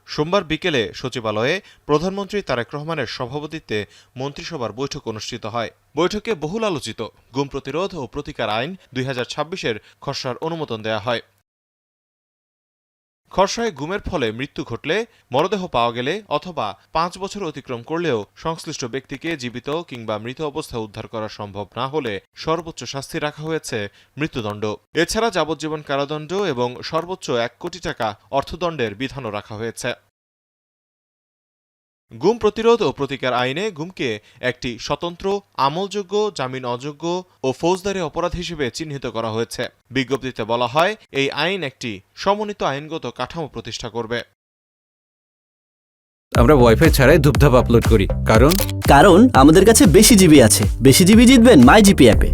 সোমবার বিকেলে সচিবালয়ে প্রধানমন্ত্রী তারেক রহমানের সভাপতিত্বে মন্ত্রিসভার বৈঠক অনুষ্ঠিত হয়। বৈঠকে বহুল আলোচিত গুম প্রতিরোধ ও প্রতিকার আইন ২০২৬-এর খসড়ার অনুমোদন দেয়া হয়। খসড়ায় গুমের ফলে মৃত্যু ঘটলে, মরদেহ পাওয়া গেলে অথবা ৫ বছর অতিক্রম করলেও সংশ্লিষ্ট ব্যক্তিকে জীবিত কিংবা মৃত অবস্থায় উদ্ধার করা সম্ভব না হলে সর্বোচ্চ শাস্তি রাখা হয়েছে মৃত্যুদণ্ড। এছাড়া যাবজ্জীবন কারাদণ্ড এবং সর্বোচ্চ ১ কোটি টাকা অর্থদণ্ডের বিধানও রাখা হয়েছে। গুম প্রতিরোধ ও প্রতিকার আইনে গুমকে একটি স্বতন্ত্র, আমলযোগ্য, জামিন অযোগ্য ও ফৌজদারি অপরাধ হিসেবে চিহ্নিত করা হয়েছে। বিজ্ঞপ্তিতে বলা হয়, এই আইন একটি সমন্বিত আইনগত কাঠামো প্রতিষ্ঠা করবে। আমরা ওয়াইফাই ছাড়াই ধূপধাপ আপলোড করি, কারণ আমাদের কাছে বেশি জিবি আছে। বেশি জিবি জিতবেন মাইজিপি অ্যাপে।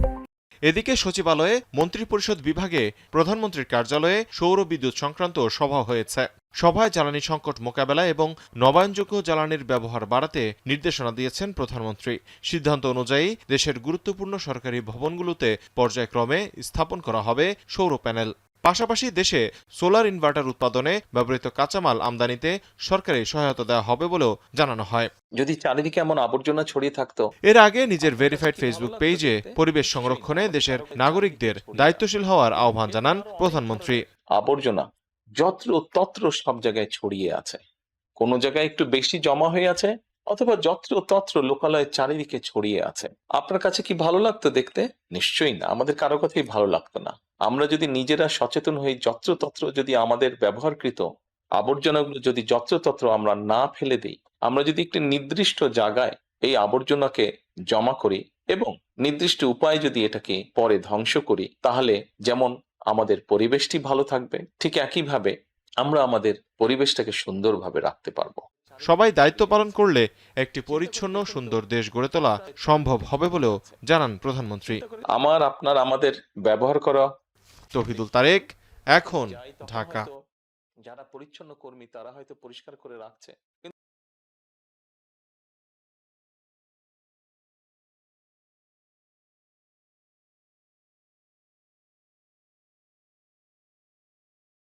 এদিকে সচিবালয়ে মন্ত্রিপরিষদ বিভাগে প্রধানমন্ত্রীর কার্যালয়ে সৌর বিদ্যুৎ সংক্রান্ত সভা হয়েছে। সভায় জ্বালানি সংকট মোকাবেলা এবং নবায়নযোগ্য জ্বালানির ব্যবহার বাড়াতে নির্দেশনা দিয়েছেন প্রধানমন্ত্রী। সিদ্ধান্ত অনুযায়ী দেশের গুরুত্বপূর্ণ সরকারি ভবনগুলোতে পর্যায়ক্রমে স্থাপন করা হবে সৌর প্যানেল। পাশাপাশি দেশে সোলার ইনভার্টার উৎপাদনে ব্যবহৃত কাঁচামাল আমদানিতে সরকারি সহায়তা দেওয়া হবে বলেও জানানো হয়। যদি চারিদিকে এমন আবর্জনা ছড়িয়ে থাকতো। এর আগে নিজের ভেরিফাইড ফেসবুক পেজে পরিবেশ সংরক্ষণে দেশের নাগরিকদের দায়িত্বশীল হওয়ার আহ্বান জানান প্রধানমন্ত্রী। আবর্জনা যত্র তত্র সব জায়গায় ছড়িয়ে আছে, কোনো জায়গায় একটু বেশি জমা হয়ে আছে অথবা যত্র তত্র লোকালয়ের চারিদিকে ছড়িয়ে আছে। আপনার কাছে কি ভালো লাগতো দেখতে? নিশ্চয়ই না, আমাদের কারো কথাই ভালো লাগতো না। আমরা যদি নিজেরা সচেতন হই, যত্রতত্র যদি আমাদের ব্যবহারকৃত আবর্জনাগুলো যদি যত্রতত্র আমরা না ফেলে দিই, আমরা যদি একটি নির্দিষ্ট জায়গায় এই আবর্জনাকে জমা করি এবং নির্দিষ্ট উপায়ে যদি এটাকে পরে ধ্বংস করি, তাহলে যেমন আমাদের পরিবেশটি ভালো থাকবে, ঠিক একইভাবে আমরা আমাদের পরিবেশটাকে সুন্দরভাবে রাখতে পারবো। সবাই দায়িত্ব পালন করলে একটি পরিচ্ছন্ন সুন্দর দেশ গড়ে তোলা সম্ভব হবে বলেও জানান প্রধানমন্ত্রী। আপনার আমাদের ব্যবহার করা। তৌহিদুল তারেক, এখন, ঢাকা। যারা পরিচ্ছন্ন কর্মী তারা হয়তো পরিষ্কার করে রাখছে।